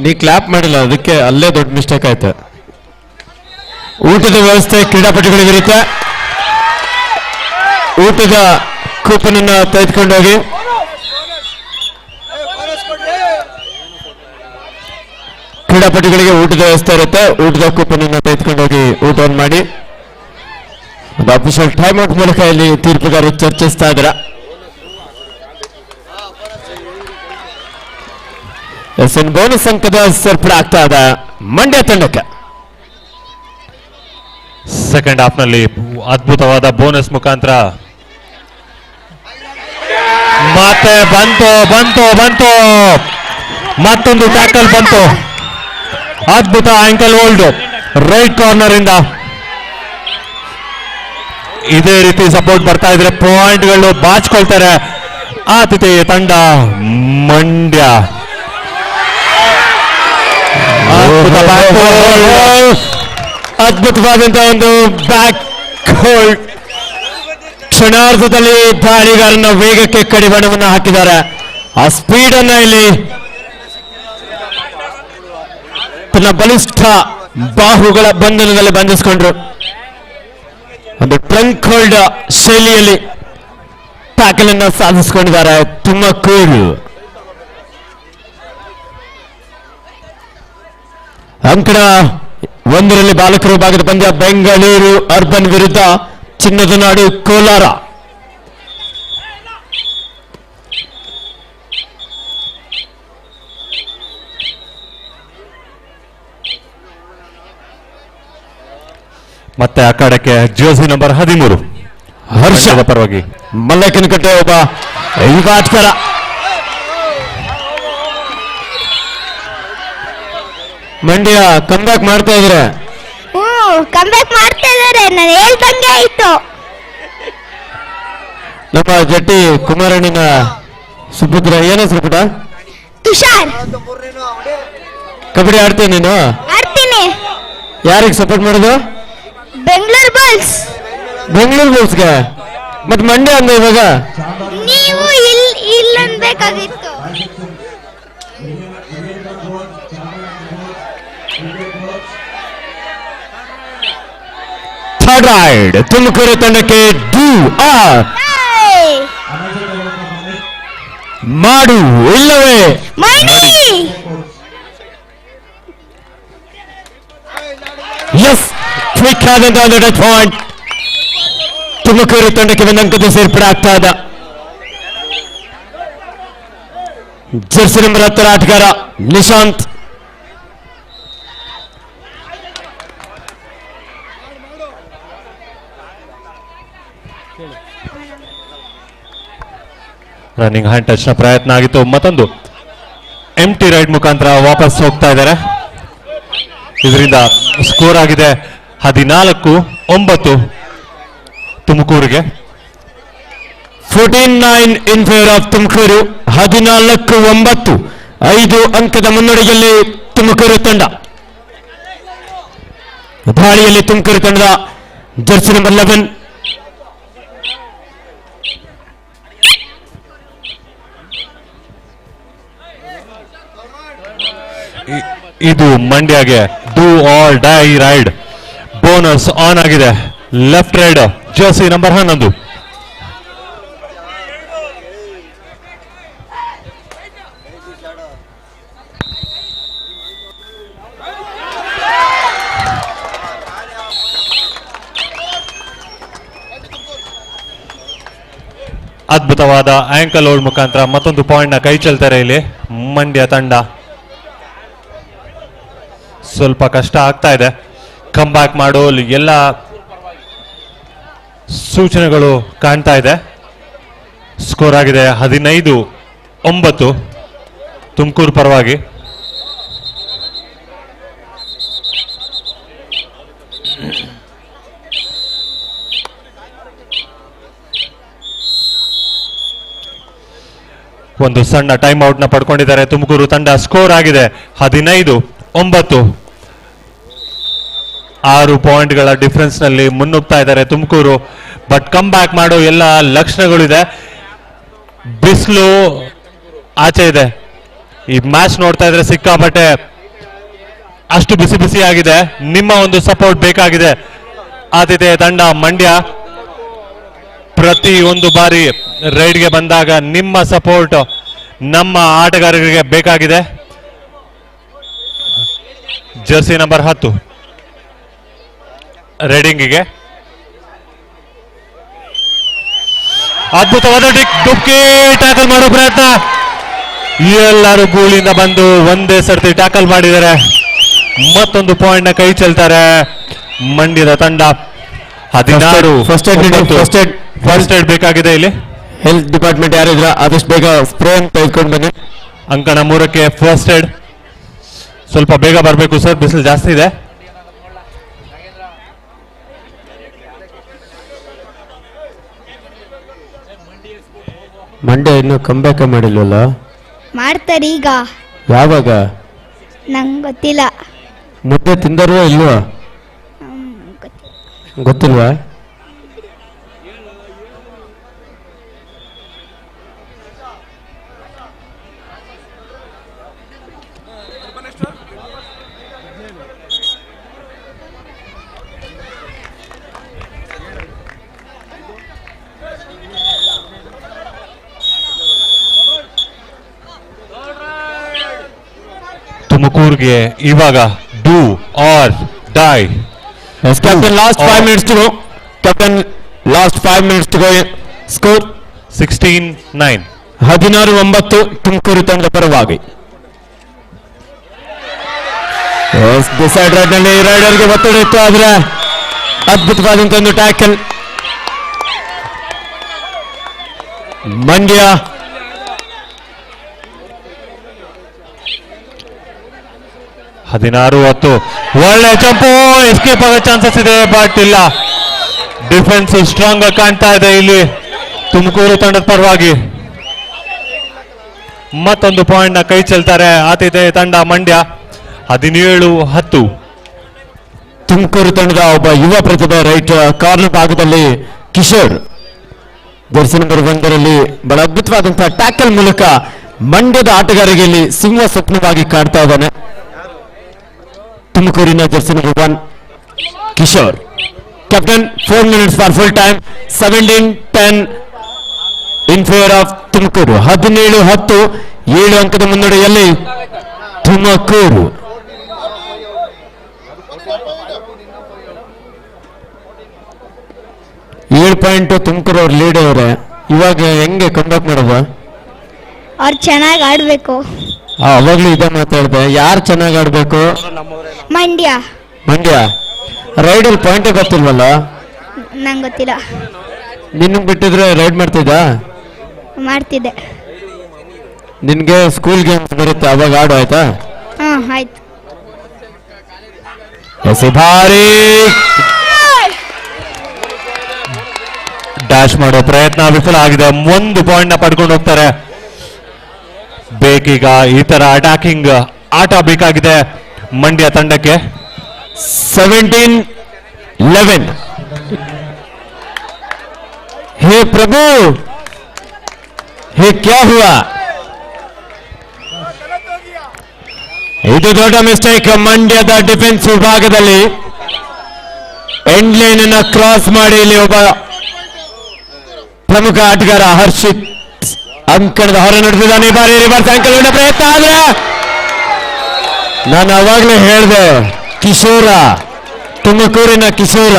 ನೀ ಕ್ಲಾಪ್ ಮಾಡಿಲ್ಲ, ಅದಕ್ಕೆ ಅಲ್ಲೇ ದೊಡ್ಡ ಮಿಸ್ಟೇಕ್ ಆಯ್ತು. ಊಟದ ವ್ಯವಸ್ಥೆ ಕ್ರೀಡಾಪಟುಗಳಿಗಿರುತ್ತೆ. ಊಟದ ಕೂಪನ್ ಅನ್ನು ತೆಗೆದುಕೊಂಡೋಗಿ ಕ್ರೀಡಾಪಟುಗಳಿಗೆ ಊಟದ ವ್ಯವಸ್ಥೆ ಇರುತ್ತೆ. ಊಟದ ಕೂಪನ್ ಅನ್ನು ತೆಗೆದುಕೊಂಡೋಗಿ ಊಟವನ್ನು ಮಾಡಿ. ಒಂದು ಅಫಿಷಿಯಲ್ ಟೈಮ್ ಔಟ್ ಮೂಲಕ ಇಲ್ಲಿ ತೀರ್ಪುಗಾರರು ಚರ್ಚಿಸ್ತಾ ಇದ್ರ. ಬೋನಸ್ ಅಂಕದ ಸೇರ್ಪಡೆ ಆಗ್ತಾ ಇದೆ ಮಂಡ್ಯ ತಂಡಕ್ಕೆ. ಸೆಕೆಂಡ್ ಹಾಫ್ ನಲ್ಲಿ ಅದ್ಭುತವಾದ ಬೋನಸ್ ಮುಖಾಂತರ ಮತ್ತೆ ಬಂತು ಮತ್ತೊಂದು ಟ್ಯಾಕಲ್ ಬಂತು. ಅದ್ಭುತ ಆಂಕಲ್ ಹೋಲ್ಡ್ ರೈಟ್ ಕಾರ್ನರ್ ಇಂದ. ಇದೇ ರೀತಿ ಸಪೋರ್ಟ್ ಬರ್ತಾ ಇದ್ರೆ ಪಾಯಿಂಟ್ಗಳು ಬಾಚ್ಕೊಳ್ತಾರೆ ಆತಿಥೇಯ ತಂಡ ಮಂಡ್ಯ. ಅದ್ಭುತವಾದಂತಹ ಒಂದು ಬ್ಯಾಕ್ ಹೋಲ್ಡ್. ಕ್ಷಣಾರ್ಧದಲ್ಲಿ ದಾಳಿಗಾರನ ವೇಗಕ್ಕೆ ಕಡಿವಾಣವನ್ನು ಹಾಕಿದ್ದಾರೆ. ಆ ಸ್ಪೀಡ್ ಅನ್ನ ಇಲ್ಲಿ ತನ್ನ ಬಲಿಷ್ಠ ಬಾಹುಗಳ ಬಂಧನದಲ್ಲಿ ಬಂಧಿಸಿಕೊಂಡ್ರು. ಒಂದು ಟ್ರಂಕ್ ಹೋಲ್ಡ್ ಶೈಲಿಯಲ್ಲಿ ಟ್ಯಾಕಲ್ ಅನ್ನು ಸಾಧಿಸಿಕೊಂಡಿದ್ದಾರೆ ತುಮಕೂರು. ಅಂಕಣ ಒಂದರಲ್ಲಿ ಬಾಲಕರು ಭಾಗದ ಪಂದ್ಯ ಬೆಂಗಳೂರು ಅರ್ಬನ್ ವಿರುದ್ಧ ಚಿನ್ನದ ನಾಡು ಕೋಲಾರ. ಮತ್ತೆ ಅಖಾಡಕ್ಕೆ ಜೋಸಿ ನಂಬರ್ 13 ಹರ್ಷದ ಪರವಾಗಿ ಮಲ್ಲಕ್ಕನಕಟ್ಟೆ ಒಬ್ಬ ಯುವ ಆಟಗಾರ. ಮಂಡ್ಯ ಕಮ್ಬ್ಯಾಕ್ ಮಾಡ್ತಾ ಇದ್ರೆ ಕಮ್ಬ್ಯಾಕ್ ಮಾಡ್ತಾ ಇದಾರೆ. ನಾನು ಹೇಳ್ದಂಗೆ ಆಯ್ತು. ನಮ್ಮ ಜಟ್ಟಿ ಕುಮಾರಣ್ಣಿನ ಸುಪುತ್ರ ಏನ ಸುಪುಟ ತುಷಾರ್. ಕಬಡ್ಡಿ ಆಡ್ತೀನಿ ನೀನು? ಆಡ್ತೀನಿ. ಯಾರಿಗೆ ಸಪೋರ್ಟ್ ಮಾಡೋದು? ಬೆಂಗಳೂರು ಬುಲ್ಸ್. ಬೆಂಗಳೂರು ಬುಲ್ಸ್ಗೆ. ಮತ್ತೆ ಮಂಡ್ಯ ಅಂದ ಇವಾಗ ನೀವು ಇಲ್ಲ ಅನ್ಬೇಕಾಗಿತ್ತು. ಥರ್ಡ್ ರೈಡ್ ತುಮಕೂರು ತಂಡಕ್ಕೆ ಡೂ ಆರ್ ಮಾಡು ಇಲ್ಲವೇ ಎಸ್ ಕ್ವಿಕ್ ಆದಂತಹ ಒಂದು ಟಚ್ ಪಾಯಿಂಟ್. ತುಮಕೂರು ತಂಡಕ್ಕೆ ಒಂದು ಅಂಕದ ಸೇರ್ಪಡೆ ಆಗ್ತಾ ಇದೆ. ಜರ್ಸಿ ನಂಬರ್ 10 ಆಟಗಾರ ನಿಶಾಂತ್. ರನ್ನಿಂಗ್ ಹ್ಯಾಂಡ್ ಟಚ್ ನ ಪ್ರಯತ್ನ ಆಗಿತ್ತು. ಮತ್ತೊಂದು ಎಂಟಿ ರೈಡ್ ಮುಖಾಂತರ ವಾಪಸ್ ಹೋಗ್ತಾ ಇದ್ದಾರೆ. ಇದರಿಂದ ಸ್ಕೋರ್ ಆಗಿದೆ 14-9 ತುಮಕೂರಿಗೆ. 14-9 ಇನ್ ಫೇವರ್ ಆಫ್ ತುಮಕೂರು. 14-9 5 ಅಂಕದ ಮುನ್ನಡೆಯಲ್ಲಿ ತುಮಕೂರು ತಂಡ. ದಾಳಿಯಲ್ಲಿ ತುಮಕೂರು ತಂಡದ ಜರ್ಸಿ ನಂಬರ್ 11 ಇದು ಮಂಡ್ಯಗೆ do or die raid bonus on ಆಗಿದೆ. Left raid jersey number 11. ಅದ್ಭುತವಾದ ಆಂಕಲ್ ಹೋಲ್ಡ್ ಮುಖಾಂತರ ಮತ್ತೊಂದು ಪಾಯಿಂಟ್ ನ ಕೈ ಚೆಲ್ತಾರೆ ಇಲ್ಲಿ ಮಂಡ್ಯ ತಂಡ. ಸ್ವಲ್ಪ ಕಷ್ಟ ಆಗ್ತಾ ಇದೆ. ಕಮ್ ಬ್ಯಾಕ್ ಮಾಡೋ ಎಲ್ಲ ಸೂಚನೆಗಳು ಕಾಣ್ತಾ ಇದೆ. ಸ್ಕೋರ್ ಆಗಿದೆ 15-9 ತುಮಕೂರು ಪರವಾಗಿ. ಒಂದು ಸಣ್ಣ ಟೈಮ್ ಔಟ್ ನ ಪಡ್ಕೊಂಡಿದ್ದಾರೆ ತುಮಕೂರು ತಂಡ. ಸ್ಕೋರ್ ಆಗಿದೆ 15-9. 6 ಪಾಯಿಂಟ್ಗಳ ಡಿಫರೆನ್ಸ್ ನಲ್ಲಿ ಮುನ್ನುಗ್ತಾ ಇದ್ದಾರೆ ತುಮಕೂರು. ಬಟ್ ಕಮ್ ಬ್ಯಾಕ್ ಮಾಡೋ ಎಲ್ಲ ಲಕ್ಷಣಗಳಿದೆ. ಬಿಸಿಲು ಆಚೆ ಇದೆ, ಈ ಮ್ಯಾಚ್ ನೋಡ್ತಾ ಇದ್ರೆ ಸಿಕ್ಕಾಪಟ್ಟೆ ಅಷ್ಟು ಬಿಸಿ ಬಿಸಿ ಆಗಿದೆ. ನಿಮ್ಮ ಒಂದು ಸಪೋರ್ಟ್ ಬೇಕಾಗಿದೆ ಆತಿಥೇಯ ತಂಡ ಮಂಡ್ಯ. ಪ್ರತಿ ಒಂದು ಬಾರಿ ರೈಡ್ಗೆ ಬಂದಾಗ ನಿಮ್ಮ ಸಪೋರ್ಟ್ ನಮ್ಮ ಆಟಗಾರರಿಗೆ ಬೇಕಾಗಿದೆ. ಜರ್ಸಿ ನಂಬರ್ 10 ರೈಡಿಂಗಿಗೆ ಅದ್ಭುತವಾದ ಡುಕ್ಕಿ ಟ್ಯಾಕಲ್ ಮಾಡೋ ಪ್ರಯತ್ನ. ಎಲ್ಲರೂ ಗೋಲಿಂದ ಬಂದು ಒಂದೇ ಸರ್ತಿ ಟ್ಯಾಕಲ್ ಮಾಡಿದ್ದಾರೆ. ಮತ್ತೊಂದು ಪಾಯಿಂಟ್ ನ ಕೈ ಚೆಲ್ತಾರೆ ಮಂಡ್ಯದ ತಂಡ. 16 ಫಸ್ಟ್ ಏಡ್ ಬೇಕಾಗಿದೆ ಇಲ್ಲಿ. ಹೆಲ್ತ್ ಡಿಪಾರ್ಟ್ಮೆಂಟ್ ಯಾರಿದ್ರ ಆದಷ್ಟು ಬೇಗ ಸ್ಪ್ರೇ ತೆಗೆದುಕೊಂಡು ಬನ್ನಿ. ಅಂಕಣ 3ಕ್ಕೆ ಫಸ್ಟ್ ಏಡ್. ಸ್ವಲ್ಪ ಬೇಗ ಬರಬೇಕು ಸರ್, ಬಿಸಿಲು ಜಾಸ್ತಿ ಇದೆ. ಮಂಡ್ಯ ಇನ್ನು ಕಂಬ್ಯಾಕ್ ಮಾಡಿಲ್ವಲ್ಲ? ಮಾಡ್ತಾರೆ ಈಗ. ಯಾವಾಗ? ನಂಗೆ ಗೊತ್ತಿಲ್ಲ. ಮುದ್ದೆ ತಿಂದರೋ ಇಲ್ವಾ? ಗೊತ್ತಿಲ್ವಾ? ತುಮಕೂರ್ಗೆ ಇವಾಗ do or dye. Captain last 5 minutes to go. Captain last 5 minutes to go. Score 16-9. 16-9 Tumakuru ತಂಡದ ಪರವಾಗಿ. ಡಿಸೈಡ್ ರೈಡ್ ನಲ್ಲಿ ರೈಡರ್ಗೆ ಒತ್ತಡ ಇತ್ತು, ಆದ್ರೆ ಅದ್ಭುತವಾದಂತ ಒಂದು ಟ್ಯಾಕಲ್. ಮಂಡ್ಯ 16-10. ಒಳ್ಳೆ ಜಂಪು, ಎಸ್ಕೇಪ್ ಆಗೋ ಚಾನ್ಸಸ್ ಇದೆ, ಬಟ್ ಇಲ್ಲ. ಡಿಫೆನ್ಸ್ ಸ್ಟ್ರಾಂಗ್ ಆಗಿ ಕಾಣ್ತಾ ಇದೆ ಇಲ್ಲಿ ತುಮಕೂರು ತಂಡದ ಪರವಾಗಿ. ಮತ್ತೊಂದು ಪಾಯಿಂಟ್ ನ ಕೈ ಚೆಲ್ತಾರೆ ಆತಿಥೇಯ ತಂಡ ಮಂಡ್ಯ. 17-10. ತುಮಕೂರು ತಂಡದ ಒಬ್ಬ ಯುವ ಪ್ರತಿಭೆ ರೈಟ್ ಕಾರ್ನರ್ ಭಾಗದಲ್ಲಿ ಕಿಶೋರ್ ಜರ್ಸಿ ನಂಬರ್ 1ರಲ್ಲಿ ಬಹಳ ಅದ್ಭುತವಾದಂತಹ ಟ್ಯಾಕಲ್ ಮೂಲಕ ಮಂಡ್ಯದ ಆಟಗಾರರಿಗೆ ಇಲ್ಲಿ ಸಿಂಹ ಸ್ವಪ್ನವಾಗಿ ಕಾಡ್ತಾ ಇದ್ದಾನೆ. ತುಮಕೂರಿನ Jersey number 1 Kishore. Captain 4 minutes for full time. 17-10 in favour of Tumakuru. 17-10 7 ಅಂಕದ ಮುನ್ನಡೆಯಲ್ಲಿ ತುಮಕೂರು. ಪಾಯಿಂಟ್ ತುಮಕೂರು ಅವ್ರ ಲೀಡ್ ಅವರೇ. ಇವಾಗ ಹೆಂಗೆ ಕಂಬ್ಯಾಕ್ ಮಾಡೋದು? ಅವ್ರು ಚೆನ್ನಾಗಿ ಆಡ್ಬೇಕು. ಅವಾಗ್ಲೂ ಇದೇ ಮಾತಾಡ್ದೆ, ಯಾರು ಚೆನ್ನಾಗಿ ಆಡ್ಬೇಕು? ಮಂಡ್ಯ. ಮಂಡ್ಯ ರೈಡಲ್ಲಿ ಪಾಯಿಂಟೇ ಗೊತ್ತಿಲ್ವಲ್ಲ? ನಂಗೆ ಗೊತ್ತಿಲ್ಲ. ನಿನ್ಗೆ ಬಿಟ್ಟಿದ್ರೆ ರೈಡ್ ಮಾಡ್ತಿದ್ದ? ಮಾಡ್ತಿದ್ದೆ. ನಿನ್ಗೆ ಸ್ಕೂಲ್ ಗೇಮ್ಸ್ ಬರುತ್ತೆ, ಅವಾಗ ಆಡು ಆಯ್ತಾ? ಆಯ್ತು. ಭಾರಿ ಡ್ಯಾಶ್ ಮಾಡೋ ಪ್ರಯತ್ನ ವಿಫಲ ಆಗಿದೆ. ಒಂದು ಪಾಯಿಂಟ್ ನ ಪಡ್ಕೊಂಡು ಹೋಗ್ತಾರೆ. ಬೇಕೀಗ ಈ ತರ ಅಟ್ಯಾಕಿಂಗ್ ಆಟ ಬೇಕಾಗಿದೆ ಮಂಡ್ಯ ತಂಡಕ್ಕೆ. 17-11. ಹೇ ಪ್ರಭು, ಹೇ ಕ್ಯಾ ಹುವಾ? ಇದು ದೊಡ್ಡ ಮಿಸ್ಟೇಕ್ ಮಂಡ್ಯದ ಡಿಫೆನ್ಸ್ ವಿಭಾಗದಲ್ಲಿ. ಎಂಡ್ ಲೈನ್ ಅನ್ನ ಕ್ರಾಸ್ ಮಾಡಿ ಇಲ್ಲಿ ಒಬ್ಬ ಪ್ರಮುಖ ಆಟಗಾರ ಹರ್ಷಿತ್ ಅಂಕಣದ ಹೊರ ನಡೆದಿದ್ದಾನೆ. ಬಾರಿ ರಿವರ್ಸ್ ಆಂಕಲ್ ಹೊಡೆದ ಪ್ರಯತ್ನ, ಆದ್ರೆ ನಾನು ಅವಾಗಲೇ ಹೇಳಿದೆ, ಕಿಶೋರ, ತುಮಕೂರಿನ ಕಿಶೋರ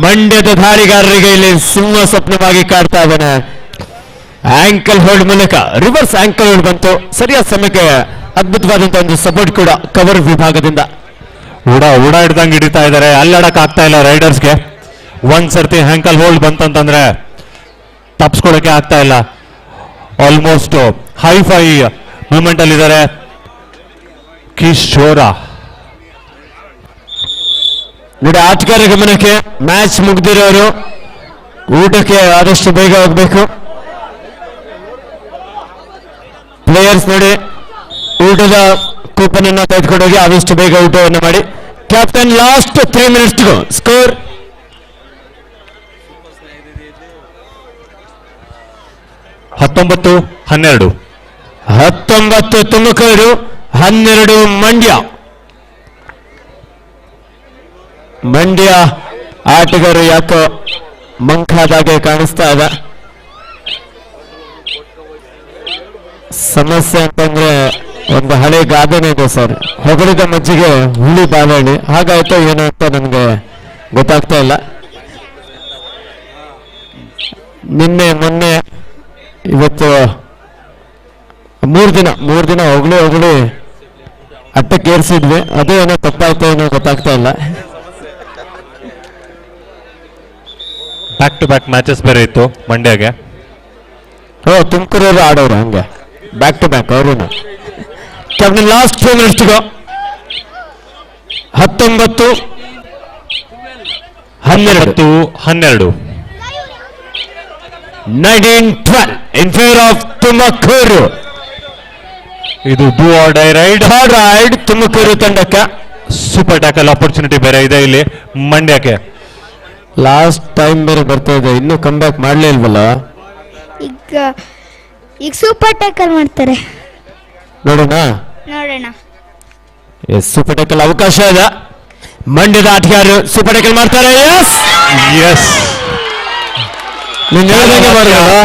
ಮಂಡ್ಯದ ಧಾರಿಗಾರರಿಗೆ ಇಲ್ಲಿ ಸಿಂಹ ಸ್ವಪ್ನವಾಗಿ ಕಾಡ್ತಾ ಇದ್ದಾನೆ. ಆಂಕಲ್ ಹೋಲ್ಡ್ ಮೂಲಕ ರಿವರ್ಸ್ ಆಂಕಲ್ ಹೋಲ್ಡ್ ಬಂತು ಸರಿಯಾದ ಸಮಯಕ್ಕೆ. ಅದ್ಭುತವಾದಂತಹ ಒಂದು ಸಪೋರ್ಟ್ ಕೂಡ ಕವರ್ ವಿಭಾಗದಿಂದ. ಉಡ ಹಿಡ್ದಂಗೆ ಹಿಡಿತಾ ಇದ್ದಾರೆ, ಅಲ್ಲಡಕ್ ಆಗ್ತಾ ಇಲ್ಲ ರೈಡರ್ಸ್ಗೆ. ಒಂದ್ ಸರ್ತಿ ಆಂಕಲ್ ಹೋಲ್ಡ್ ಬಂತಂತಂದ್ರೆ ತಪ್ಸ್ಕೊಳಕ್ಕೆ ಆಗ್ತಾ ಇಲ್ಲ. ಆಲ್ಮೋಸ್ಟ್ ಹೈಫೈ ಮೂವ್ಮೆಂಟ್ ಅಲ್ಲಿ ಇದ್ದಾರೆ ಕಿಶೋರ. ನೋಡಿ ಆಟಗಾರ ಗಮನಕ್ಕೆ, ಮ್ಯಾಚ್ ಮುಗ್ದಿರೋರು ಊಟಕ್ಕೆ ಆದಷ್ಟು ಬೇಗ ಹೋಗ್ಬೇಕು. ಪ್ಲೇಯರ್ಸ್ ನೋಡಿ ಊಟದ ಕೂಪನ್ ಅನ್ನು ತೆಗೆದುಕೊಂಡೋಗಿ ಆದಷ್ಟು ಬೇಗ ಊಟವನ್ನು ಮಾಡಿ. ಕ್ಯಾಪ್ಟನ್ ಲಾಸ್ಟ್ 3 minutes ಗೋ. ಸ್ಕೋರ್ 19-12. 19 ತುಮಕೂರು, 12 ಮಂಡ್ಯ. ಮಂಡ್ಯ ಆಟಗಾರರು ಯಾಕೋ ಮಂಕಾದಾಗೆ ಕಾಣಿಸ್ತಾ ಇದೆ. ಸಮಸ್ಯೆ ಅಂತಂದ್ರೆ ಒಂದು ಹಳೆ ಗಾದೆನೇ ಇದೆ ಸರ್, ಹೊಗಳಿದ ಮಜ್ಜಿಗೆ ಹುಳಿ ಬಾಳೆಹಣ್ಣು. ಹಾಗಾಯ್ತೋ ಏನೋ ಅಂತ ನನಗೆ ಗೊತ್ತಾಗ್ತಾ ಇಲ್ಲ. ನಿನ್ನೆ ಮೊನ್ನೆ ಇವತ್ತು ಮೂರು ದಿನ ಹೊಗಳಿ ಅಟ್ಟಕ್ಕೇರಿಸಿದ್ವಿ. ಅದೇ ಏನೋ ತಪ್ಪಾಯ್ತೋ ಏನೋ ಗೊತ್ತಾಗ್ತಾ ಇಲ್ಲ. ಬ್ಯಾಕ್ ಟು ಬ್ಯಾಕ್ ಮ್ಯಾಚಸ್ ಬೇರೆ ಇತ್ತು ಮಂಡ್ಯಗೆ. ತುಮಕೂರವರು ಆಡೋರು ಹಂಗೆ ಬ್ಯಾಕ್ ಟು ಬ್ಯಾಕ್ ಅವರು. Captain last 2 minutes 19-12 19-12 in favour of Tumakuru. ಇದು do or die raid Tumakuru ತಂಡಕ್ಕೆ. ಸೂಪರ್ ಟ್ಯಾಕಲ್ ಆಪರ್ಚುನಿಟಿ ಬೇರೆ ಇದೆ ಇಲ್ಲಿ ಮಂಡ್ಯಕ್ಕೆ. ಲಾಸ್ಟ್ ಟೈಮ್ ಬೇರೆ ಬರ್ತಾ ಇದೆ, ಇನ್ನೂ ಕಮ್ ಬ್ಯಾಕ್ ಮಾಡಲೇ ಇಲ್ವಲ್ಲ. ಈಗ ಸೂಪರ್ ಟ್ಯಾಕಲ್ ಮಾಡ್ತಾರೆ, ನೋಡೋಣ. ಸೂಪರ್ ಟ್ಯಾಕಲ್ ಅವಕಾಶ ಇದೆ. ಮಂಡ್ಯದ ಆಟಗಾರರು ಸೂಪರ್ ಟ್ಯಾಕಲ್ ಮಾಡ್ತಾರೆ. ಎಸ್ ನೀನು ಹೇಳ್ದಂಗೆ ಮಾಡೋದು.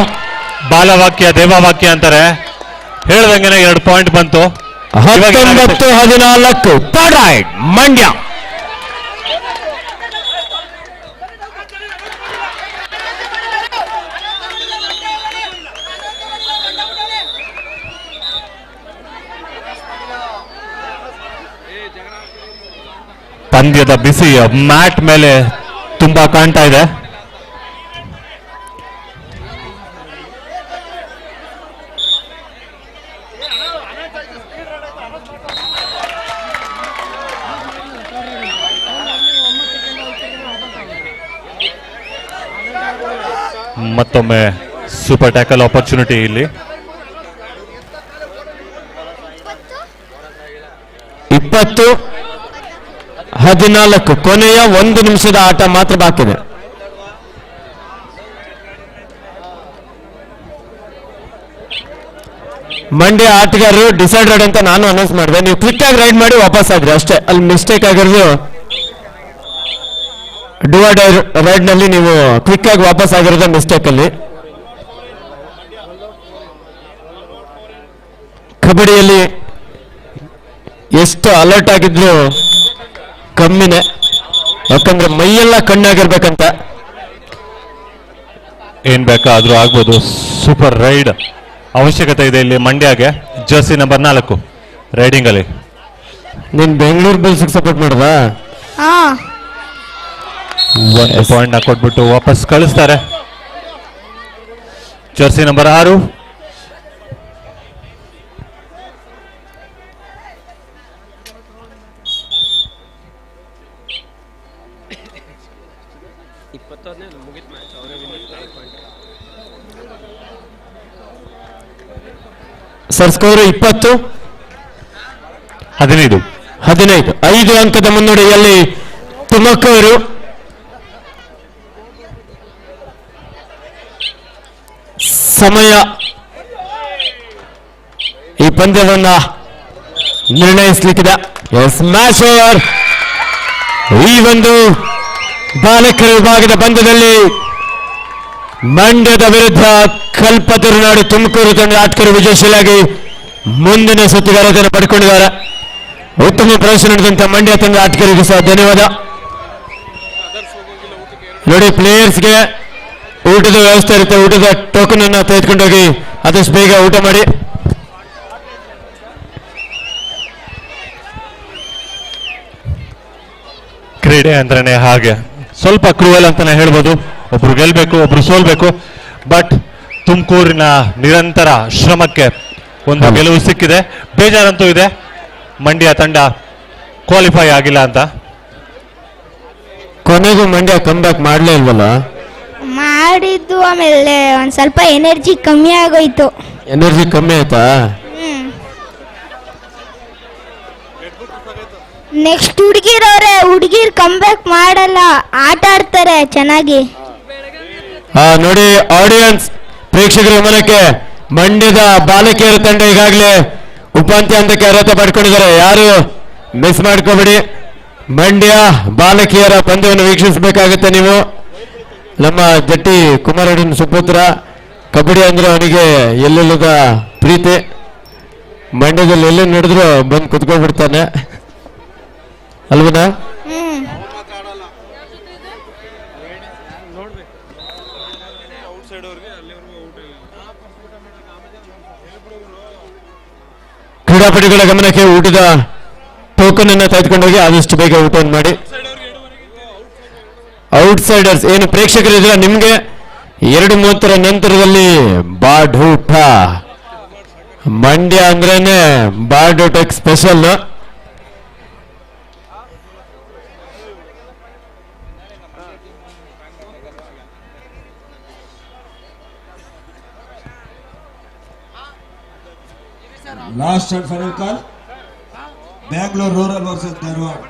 ಬಾಲವಾಕ್ಯ ದೇವವಾಕ್ಯ ಅಂತಾರೆ, ಹೇಳ್ದಂಗೆನೆ 2 ಪಾಯಿಂಟ್ ಬಂತು. 19-14 ಥರ್ಡ್ ರೈಡ್ ಮಂಡ್ಯ. ಪಂದ್ಯದ ಬಿಸಿ ಮ್ಯಾಟ್ ಮೇಲೆ ತುಂಬಾ ಕಾಣ್ತಾ ಇದೆ. ಮತ್ತೊಮ್ಮೆ ಸೂಪರ್ ಟ್ಯಾಕಲ್ ಆಪರ್ಚುನಿಟಿ ಇಲ್ಲಿ. 20-14 ಕೊನೆಯ 1 ನಿಮಿಷದ ಆಟ ಮಾತ್ರ ಬಾಕಿದೆ. ಮಂಡ್ಯ ಆಟಗಾರರು ಡಿಸೈಡೆಡ್ ಅಂತ ನಾನು ಅನೌನ್ಸ್ ಮಾಡಿದೆ. ನೀವು ಕ್ವಿಕ್ ಆಗಿ ರೈಡ್ ಮಾಡಿ ವಾಪಸ್ ಆಗ್ರಿ ಅಷ್ಟೇ. ಅಲ್ಲಿ ಮಿಸ್ಟೇಕ್ ಆಗಿರೋದು ಡಿವೈಡರ್ ರೈಡ್ ನಲ್ಲಿ ನೀವು ಕ್ವಿಕ್ ಆಗಿ ವಾಪಸ್ ಆಗಿರೋದು ಮಿಸ್ಟೇಕ್ ಅಲ್ಲಿ. ಕಬಡ್ಡಿಯಲ್ಲಿ ಎಷ್ಟು ಅಲರ್ಟ್ ಆಗಿದ್ರು ಕಮ್ಮಿನೇ, ಯಾಕಂದ್ರೆ ಮೈಯೆಲ್ಲ ಕಣ್ಣಾಗಿರ್ಬೇಕಂತ. ಏನ್ ಬೇಕಾದ್ರೂ ಆಗ್ಬೋದು. ಸೂಪರ್ ರೈಡ್ ಅವಶ್ಯಕತೆ ಇದೆ ಇಲ್ಲಿ ಮಂಡ್ಯಗೆ. ಜರ್ಸಿ ನಂಬರ್ 4 ರೈಡಿಂಗ್ ಅಲ್ಲಿ. ನೀನ್ ಬೆಂಗಳೂರು ಬುಲ್ಸ್ ಸಪೋರ್ಟ್ ಮಾಡದ? ಒಂದು ಪಾಯಿಂಟ್ ಕೊಟ್ಬಿಟ್ಟು ವಾಪಸ್ ಕಳಿಸ್ತಾರೆ. ಜರ್ಸಿ ನಂಬರ್ 6 ಸರ್ ಸ್ಕೋರ್ 20-15 5 ಅಂಕದ ಮುನ್ನಡೆಯಲ್ಲಿ ತುಮಕೂರು. ಸಮಯ ಈ ಪಂದ್ಯವನ್ನ ನಿರ್ಣಯಿಸಲಿಕ್ಕಿದೆ. Match over. ಈ ಒಂದು ಬಾಲಕರ ವಿಭಾಗದ ಪಂದ್ಯದಲ್ಲಿ ಮಂಡ್ಯದ ವಿರುದ್ಧ ಕಲ್ಪತರುನಾಡು ತುಮಕೂರು ತಂಡ ಆಟಗಾರರು ವಿಜಯಶೀಲಾಗಿ ಮುಂದಿನ ಸುತ್ತಿಗಾರತೆಯನ್ನು ಪಡ್ಕೊಂಡಿದ್ದಾರೆ. ಉತ್ತಮ ಪ್ರದರ್ಶನ ನಡೆದಂತ ಮಂಡ್ಯ ತಂಡ ಆಟಗಾರರಿಗೂ ಸಹ ಧನ್ಯವಾದ. ನೋಡಿ, ಪ್ಲೇಯರ್ಸ್ಗೆ ಊಟದ ವ್ಯವಸ್ಥೆ ಇರುತ್ತೆ. ಊಟದ ಟೋಕನ್ ಅನ್ನು ತೆಗೆದುಕೊಂಡೋಗಿ ಆದಷ್ಟು ಬೇಗ ಊಟ ಮಾಡಿ. ಕ್ರೀಡೆ ಅಂತಾನೆ ಹಾಗೆ ಸ್ವಲ್ಪ ಕ್ರೂವಲ್ ಅಂತಾನೆ ಹೇಳ್ಬೋದು. ಒಬ್ರು ಗೆಲ್ಬೇಕು, ಒಬ್ರು ಸೋಲ್ಬೇಕು. ಬಟ್ ತುಮಕೂರಿನ ನಿರಂತರ ಶ್ರಮಕ್ಕೆ ಒಂದು ಗೆಲುವು ಸಿಕ್ಕಿದೆ. ಬೇಜಾರಂತೂ ಇದೆ, ಮಂಡ್ಯ ತಂಡ ಕ್ವಾಲಿಫೈ ಆಗಿಲ್ಲ ಅಂತ. ಕೊನೆಗೂ ಮಂಡ್ಯ ಕಮ್ ಬ್ಯಾಕ್ ಮಾಡಲೇ ಇಲ್ವಲ್ಲ. ಮಾಡಿದ್ದು, ಆಮೇಲೆ ಒಂದ್ ಸ್ವಲ್ಪ ಎನರ್ಜಿ ಕಮ್ಮಿ ಆಗೋಯ್ತು. ಎನರ್ಜಿ ಕಮ್ಮಿ ಆಯ್ತಾ? ನೆಕ್ಸ್ಟ್ ಹುಡುಗಿರ್ ಕಮ್ ಬ್ಯಾಕ್ ಮಾಡಲ್ಲ, ಆಟ ಆಡ್ತಾರೆ ಚೆನ್ನಾಗಿ. ನೋಡಿ, ಆಡಿಯನ್ಸ್ ಪ್ರೇಕ್ಷಕರ ಗಮನಕ್ಕೆ ಮಂಡ್ಯದ ಬಾಲಕಿಯರ ತಂಡ ಈಗಾಗಲೇ ಉಪಾಂತ್ಯ ಹಂತಕ್ಕೆ ಅರ್ಹತೆ ಪಡ್ಕೊಂಡಿದ್ದಾರೆ. ಯಾರು ಮಿಸ್ ಮಾಡ್ಕೋಬೇಡಿ. ಮಂಡ್ಯ ಬಾಲಕಿಯರ ಪಂದ್ಯವನ್ನು ವೀಕ್ಷಿಸಬೇಕಾಗುತ್ತೆ ನೀವು. ನಮ್ಮ ಜಟ್ಟಿ ಕುಮಾರಣ್ಣನ ಸುಪುತ್ರ, ಕಬಡ್ಡಿ ಅಂದ್ರೆ ಅವನಿಗೆ ಎಲ್ಲೆಲ್ಲದ ಪ್ರೀತಿ. ಮಂಡ್ಯದಲ್ಲಿ ಎಲ್ಲೇ ನಡೆದ್ರು ಬಂದು ಕುತ್ಕೊಂಡ್ಬಿಡ್ತಾನೆ ಅಲ್ವನಾ? ಕ್ರೀಡಾಪಟುಗಳ ಗಮನಕ್ಕೆ ಊಟದ ಟೋಕನ್ ಅನ್ನ ತೆಗೆದುಕೊಂಡೋಗಿ ಆದಷ್ಟು ಬೇಗ ಊಟವನ್ನು ಮಾಡಿ. ಔಟ್ಸೈಡರ್ಸ್ ಏನು ಪ್ರೇಕ್ಷಕರಿದ್ರೆ ನಿಮ್ಗೆ 2:30 ನಂತರದಲ್ಲಿ ಬಾಡೂಟ. ಮಂಡ್ಯ ಅಂದ್ರೇನೆ ಬಾಡೂಟಕ್ಕೆ special. Last and final call. Bangalore Rural versus Dharwad.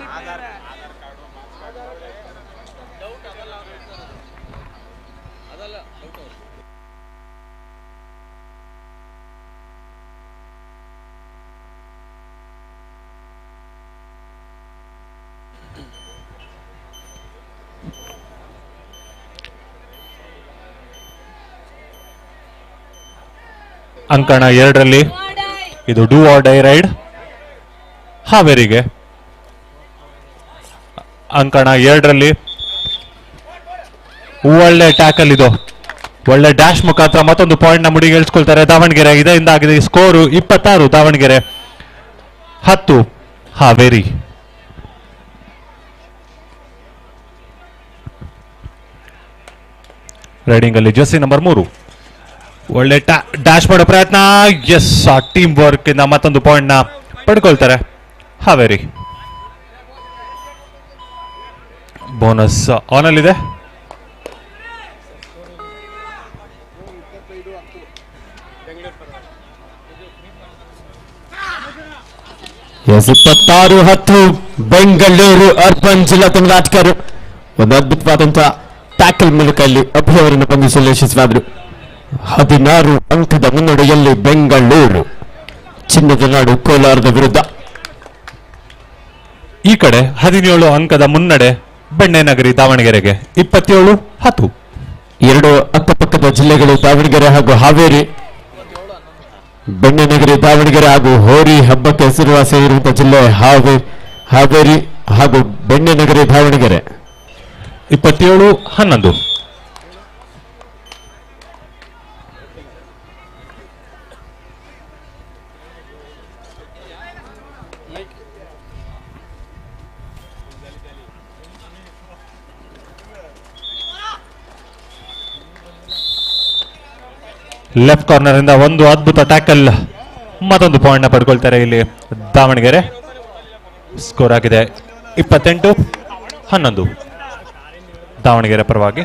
ಅಂಕಣ 2ರಲ್ಲಿ ಇದು ಡೂ ಆರ್ ಡೈ ರೈಡ್ ಹಾವೇರಿಗೆ. ಅಂಕಣ 2ರಲ್ಲಿ ಒಳ್ಳೆ ಟ್ಯಾಕಲ್, ಇದು ಒಳ್ಳೆ ಡ್ಯಾಶ್ ಮುಖಾಂತರ ಮತ್ತೊಂದು ಪಾಯಿಂಟ್ ನ ಮುಡಿಗೇರಿಸಿಕೊಳ್ತಾರೆ ದಾವಣಗೆರೆ. ಇದರಿಂದ ಆಗಿದೆ ಸ್ಕೋರು 26 ದಾವಣಗೆರೆ, 10 ಹಾವೇರಿ. ರೈಡಿಂಗ್ ಅಲ್ಲಿ ಜರ್ಸಿ ನಂಬರ್ 3 ಒಳ್ಳೆ ಡ್ಯಾಶ್ ಮಾಡೋ ಪ್ರಯತ್ನ. ಎಸ್, ಆ ಟೀಮ್ ವರ್ಕ್ ಇಂದ ಮತ್ತೊಂದು ಪಾಯಿಂಟ್ ನ ಪಡ್ಕೊಳ್ತಾರೆ ಹಾವೇರಿ. ಬೋನಸ್ ಆನ್ ಅಲ್ಲಿದೆ. ಎಸ್ 26-10 ಬೆಂಗಳೂರು ಅರ್ಬನ್ ಜಿಲ್ಲಾ ತಂಡದ ಆಟಗಾರರು ಒಂದು ಅದ್ಭುತವಾದಂತಹ ಟ್ಯಾಕಲ್ ಮೂಲಕ ಇಲ್ಲಿ ಅಭಿಯವರನ್ನು ಬಂಧಿಸಲು ಯಶಸ್ವಿಯಾದರು. 16 ಅಂಕದ ಮುನ್ನಡೆಯಲ್ಲಿ ಬೆಂಗಳೂರು ಚಿನ್ನದ ನಾಡು ಕೋಲಾರದ ವಿರುದ್ಧ. ಈ ಕಡೆ 17 ಅಂಕದ ಮುನ್ನಡೆ ಬೆಣ್ಣೆನಗರಿ ದಾವಣಗೆರೆಗೆ 27-10. ಎರಡು ಅಕ್ಕಪಕ್ಕದ ಜಿಲ್ಲೆಗಳು ದಾವಣಗೆರೆ ಹಾಗೂ ಹಾವೇರಿ. ಬೆಣ್ಣೆನಗರಿ ದಾವಣಗೆರೆ ಹಾಗೂ ಹೋರಿ ಹಬ್ಬಕ್ಕೆ ಹೆಸರುವಾಸಿಯಾಗಿರುವಂತಹ ಜಿಲ್ಲೆ ಹಾವೇರಿ ಹಾಗೂ ಬೆಣ್ಣೆನಗರಿ ದಾವಣಗೆರೆ. 27-11. ಲೆಫ್ಟ್ ಕಾರ್ನರ್ ಇಂದ ಒಂದು ಅದ್ಭುತ ಟ್ಯಾಕಲ್, ಮತ್ತೊಂದು ಪಾಯಿಂಟ್ ನ ಪಡ್ಕೊಳ್ತಾರೆ ಇಲ್ಲಿ ದಾವಣಗೆರೆ. ಸ್ಕೋರ್ ಆಗಿದೆ 28-11 ದಾವಣಗೆರೆ ಪರವಾಗಿ.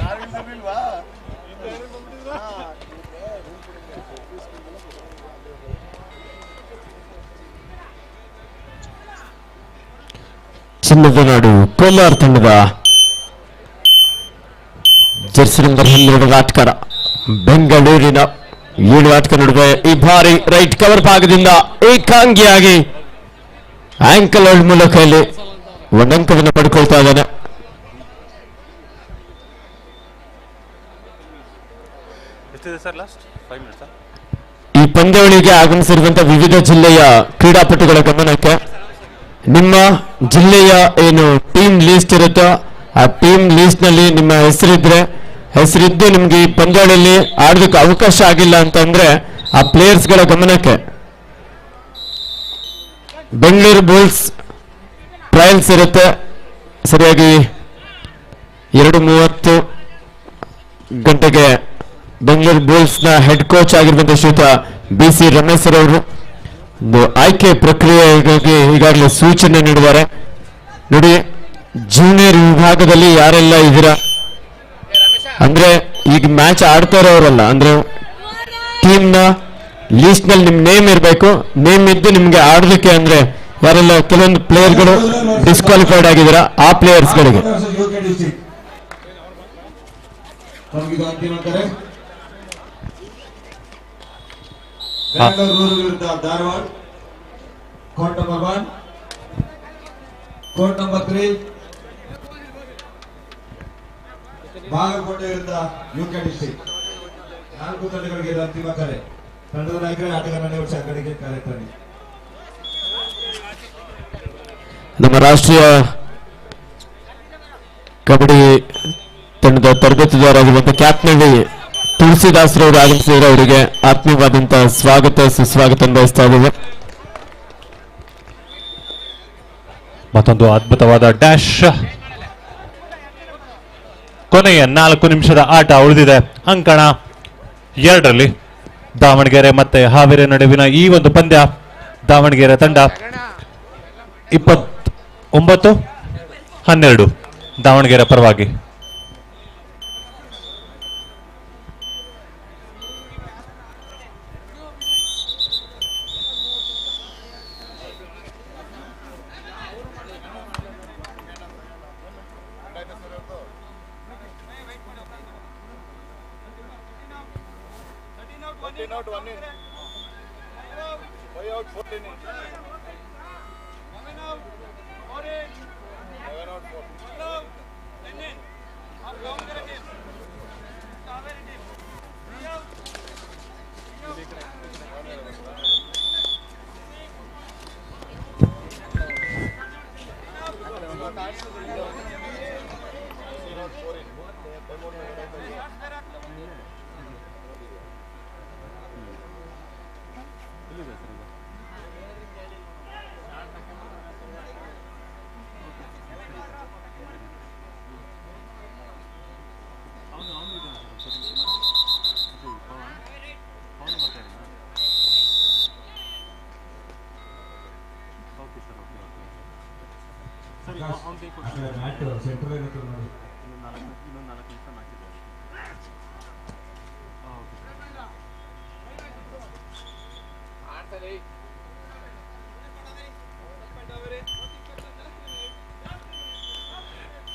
ಚಿನ್ನದ ನಾಡು ಕೋಲಾರ ತಂಡದ ಜರ್ಸಿ ನಂಬರ್ 12 ಆಟಗಾರ ಬೆಂಗಳೂರಿನ 7 ಆಟಗಾರ ನಡುವೆ ಈ ಬಾರಿ ರೈಟ್ ಕವರ್ ಭಾಗದಿಂದ ಏಕಾಂಗಿಯಾಗಿ ಆಂಕಲ್ ಹೋಲ್ಡ್ ಮೂಲಕ ಇಲ್ಲಿ ಒಂದಂಕವನ್ನು ಪಡ್ಕೊಳ್ತಾ ಇದ್ದಾನೆ. ಈ ಪಂದ್ಯಾವಳಿಗೆ ಆಗಮಿಸಿರುವಂತಹ ವಿವಿಧ ಜಿಲ್ಲೆಯ ಕ್ರೀಡಾಪಟುಗಳ ಗಮನಕ್ಕೆ ನಿಮ್ಮ ಜಿಲ್ಲೆಯ ಏನು ಟೀಮ್ ಲೀಸ್ಟ್ ಇರುತ್ತೋ ಆ ಟೀಮ್ ಲೀಸ್ಟ್ ನಲ್ಲಿ ನಿಮ್ಮ ಹೆಸರಿದ್ದು ನಿಮ್ಗೆ ಈ ಪಂದ್ಯಾವಳಿಯಲ್ಲಿ ಆಡೋದಕ್ಕೆ ಅವಕಾಶ ಆಗಿಲ್ಲ ಅಂತಂದ್ರೆ ಆ ಪ್ಲೇಯರ್ಸ್ ಗಳ ಗಮನಕ್ಕೆ ಬೆಂಗಳೂರು ಬುಲ್ಸ್ ಟ್ರಯಲ್ಸ್ ಇರುತ್ತೆ. ಸರಿಯಾಗಿ 2:30 ಗಂಟೆಗೆ ಬೆಂಗಳೂರು ಬುಲ್ಸ್ ನ ಹೆಡ್ ಕೋಚ್ ಆಗಿರುವಂತಹ ಶ್ರೀಯುತ BC ರಮೇಶ್ ಅವರು ಒಂದು ಆಯ್ಕೆ ಪ್ರಕ್ರಿಯೆಗಾಗಿ ಈಗಾಗಲೇ ಸೂಚನೆ ನೀಡಿದ್ದಾರೆ. ನೋಡಿ, ಜೂನಿಯರ್ ವಿಭಾಗದಲ್ಲಿ ಯಾರೆಲ್ಲ ಇದ್ದೀರಾ ಅಂದ್ರೆ ಈಗ ಮ್ಯಾಚ್ ಆಡ್ತಾ ಇರೋರಲ್ಲ, ಅಂದ್ರೆ ಟೀಮ್ ನ ಲೀಸ್ಟ್ ನಲ್ಲಿ ನಿಮ್ ನೇಮ್ ಇರಬೇಕು. ನೇಮ್ ಇದ್ದು ನಿಮ್ಗೆ ಆಡೋದಕ್ಕೆ ಅಂದ್ರೆ ಯಾರೆಲ್ಲ ಕೆಲವೊಂದು ಪ್ಲೇಯರ್ಗಳು ಡಿಸ್ಕ್ವಾಲಿಫೈಡ್ ಆಗಿದ್ದೀರಾ ಆ ಪ್ಲೇಯರ್ಸ್ ಗಳಿಗೆ ಬ್ಯಾಂಗ್ಳೂರ್ ರೂರಲ್ ವಿರುದ್ಧ Dharwad. Court number 1, court number 3 Bagalkot ವಿರುದ್ಧ ಯುಕೆ ಡಿಸ್ಟ್ರಿಕ್ಟ್. 4 ತಂಡಗಳಿಗೆ ಇದು ಅಂತಿಮ ಕರೆ. ತಂಡದ ನಾಯಕರೇ ಆಟಗಾರನ ನಿಮಿಷ ಕಡೆಗೆ ಕರೆ ತನ್ನಿ. ನಮ್ಮ ರಾಷ್ಟ್ರೀಯ ಕಬಡ್ಡಿ ತಂಡದ ತರಬೇತುದಾರರಾಗಿರುವಂತಹ ಕ್ಯಾಪ್ಟನ್ ತುಳಸಿದಾಸ್ ರವರು ಆಗಮಿಸಿದರೆ ಅವರಿಗೆ ಆತ್ಮೀಯವಾದಂತಹ ಸ್ವಾಗತ ಸುಸ್ವಾಗತ ಬಯಸ್ತಾ ಇದ್ದೇವೆ. ಮತ್ತೊಂದು ಅದ್ಭುತವಾದ ಡ್ಯಾಶ್. ಕೊನೆಯ 4 ನಿಮಿಷದ ಆಟ ಉಳಿದಿದೆ. ಅಂಕಣ 2ರಲ್ಲಿ ದಾವಣಗೆರೆ ಮತ್ತೆ ಹಾವೇರಿ ನಡುವಿನ ಈ ಒಂದು ಪಂದ್ಯ. ದಾವಣಗೆರೆ ತಂಡ 29-12 ದಾವಣಗೆರೆ ಪರವಾಗಿ.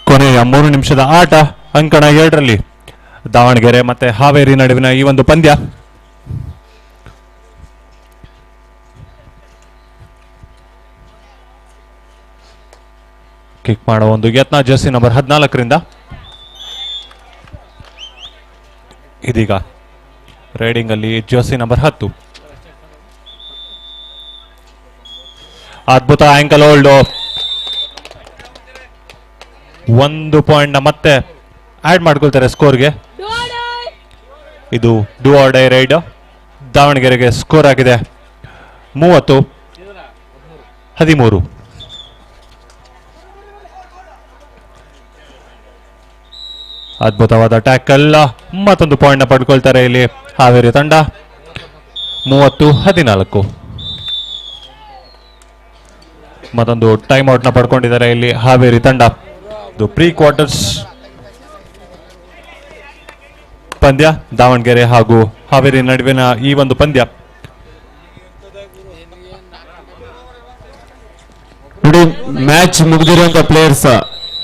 ಕೊನೆಯ 3 ನಿಮಿಷದ ಆಟ. ಅಂಕಣ 2ರಲ್ಲಿ ದಾವಣಗೆರೆ ಮತ್ತೆ ಹಾವೇರಿ ನಡುವಿನ ಈ ಒಂದು ಪಂದ್ಯ. ಕಿಕ್ ಮಾಡುವ ಒಂದು ಯತ್ನ ಜರ್ಸಿ ನಂಬರ್ 14ರಿಂದ. ಇದೀಗ ರೈಡಿಂಗ್ ಅಲ್ಲಿ ಜರ್ಸಿ ನಂಬರ್ 10. ಅದ್ಭುತ ಆಂಕಲ್ ಹೋಲ್ಡ್. 1 ಪಾಯಿಂಟ್ ಮತ್ತೆ ಆಡ್ ಮಾಡ್ಕೊಳ್ತಾರೆ ಸ್ಕೋರ್ಗೆ. ಇದು ಡೂ ಆರ್ ಡೈ ರೈಡ್. ದಾವಣಗೆರೆಗೆ ಸ್ಕೋರ್ ಆಗಿದೆ 30-13. ಅದ್ಭುತವಾದ ಟ್ಯಾಕಲ್. ಮತ್ತೊಂದು ಪಾಯಿಂಟ್ ಪಡ್ಕೊಳ್ತಾರೆ ಇಲ್ಲಿ ಹಾವೇರಿ ತಂಡ. 30-14. ಮತ್ತೊಂದು ಟೈಮ್ ಔಟ್ ನ ಪಡ್ಕೊಂಡಿದ್ದಾರೆ ಇಲ್ಲಿ ಹಾವೇರಿ ತಂಡ. ಇದು ಪ್ರೀ ಕ್ವಾರ್ಟರ್ಸ್ ಪಂದ್ಯ. ದಾವಣಗೆರೆ ಹಾಗೂ ಹಾವೇರಿ ನಡುವಿನ ಈ ಒಂದು ಪಂದ್ಯ. ನೋಡಿ, ಮ್ಯಾಚ್ ಮುಗಿದಿರುವಂತ ಪ್ಲೇಯರ್ಸ್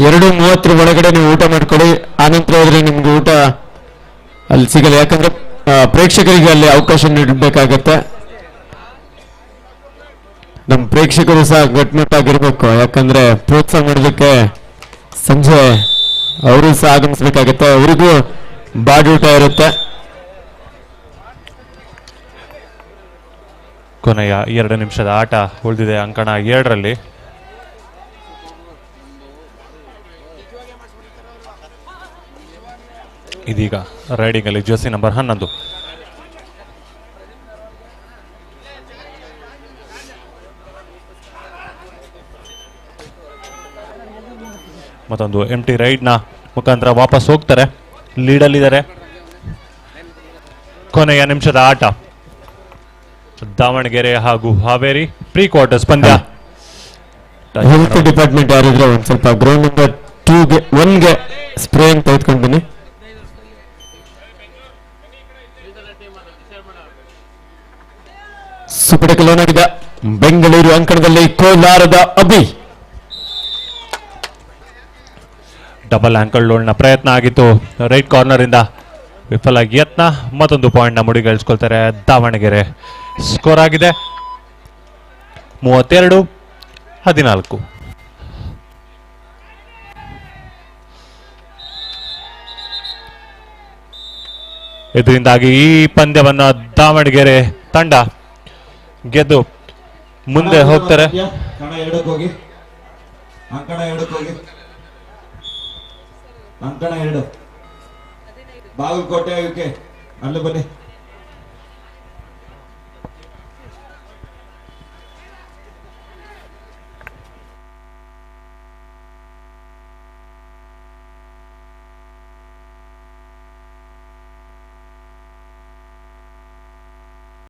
2:30 ಒಳಗಡೆ ನೀವು ಊಟ ಮಾಡ್ಕೊಳ್ಳಿ. ಆನಂತರ ಹೋದ್ರೆ ನಿಮ್ಗೆ ಊಟ ಅಲ್ಲಿ ಸಿಗಲ್ಲ. ಯಾಕಂದ್ರೆ ಪ್ರೇಕ್ಷಕರಿಗೆ ಅಲ್ಲಿ ಅವಕಾಶ ನೀಡಬೇಕಾಗತ್ತೆ. ನಮ್ಮ ಪ್ರೇಕ್ಷಕರು ಸಹ ಗಟ್ಟಿಮುಟ್ಟಾಗಿರ್ಬೇಕು. ಯಾಕಂದ್ರೆ ಪ್ರೋತ್ಸಾಹ ಮಾಡೋದಕ್ಕೆ ಸಂಜೆ ಅವರು ಸಹ ಆಗಮಿಸ್ಬೇಕಾಗತ್ತೆ. ಅವರಿಗೂ ಬಾಡೂಟ ಇರುತ್ತೆ. ಕೊನೆಯ 2 ನಿಮಿಷದ ಆಟ ಉಳಿದಿದೆ. ಅಂಕಣ 2ರಲ್ಲಿ ಇದೀಗ ರೈಡಿಂಗ್ ಅಲ್ಲಿ ಜರ್ಸಿ ನಂಬರ್ 11. ಮತ್ತೊಂದು ಎಂಟಿ ರೈಡ್ ನ ಮುಖಾಂತರ ವಾಪಸ್ ಹೋಗ್ತಾರೆ. ಲೀಡಲ್ಲಿದ್ದಾರೆ. ಕೊನೆಯ ನಿಮಿಷದ ಆಟ. ದಾವಣಗೆರೆ ಹಾಗೂ ಹಾವೇರಿ ಪ್ರೀ ಕ್ವಾರ್ಟರ್ಸ್ ಪಂದ್ಯ. ಹೆಲ್ತ್ ಡಿಪಾರ್ಟ್ಮೆಂಟ್ ಯಾರಿದ್ರೆ ಒಂದ್ ಸ್ವಲ್ಪ ಗ್ರೌಂಡ್ ನಂಬರ್ 1ಗೆ ಸ್ಪ್ರೇ ತೆಗೆದುಕೊಂಡು ಬನ್ನಿ. ಸುಪಡಕಲು ನೋಡಿದ ಬೆಂಗಳೂರು ಅಂಕಣದಲ್ಲಿ ಕೋಲಾರದ ಅಭಿ. ಡಬಲ್ ಆಂಕಲ್ ಲೋಲ್ನ ಪ್ರಯತ್ನ ಆಗಿತ್ತು. ರೈಟ್ ಕಾರ್ನರ್ ಇಂದ ವಿಫಲ ಯತ್ನ. ಮತ್ತೊಂದು ಪಾಯಿಂಟ್ ನ ಮುಡಿಗೇರಿಸಿಕೊಳ್ತಾರೆ ದಾವಣಗೆರೆ. ಸ್ಕೋರ್ ಆಗಿದೆ 32-14. ಇದರಿಂದಾಗಿ ಈ ಪಂದ್ಯವನ್ನ ದಾವಣಗೆರೆ ತಂಡ ಗೆದ್ದು ಮುಂದೆ ಹೋಗ್ತಾರೆ. ಕಣ ಎರಡಕ್ಕೆ ಹೋಗಿ, ಅಂಕಣ ಎರಡಕ್ಕೆ ಹೋಗಿ, ಅಂಕಣ ಎರಡು. ಬಾಗಲಕೋಟೆ ಯುಕೆ ಅಲ್ಲಿ ಬನ್ನಿ.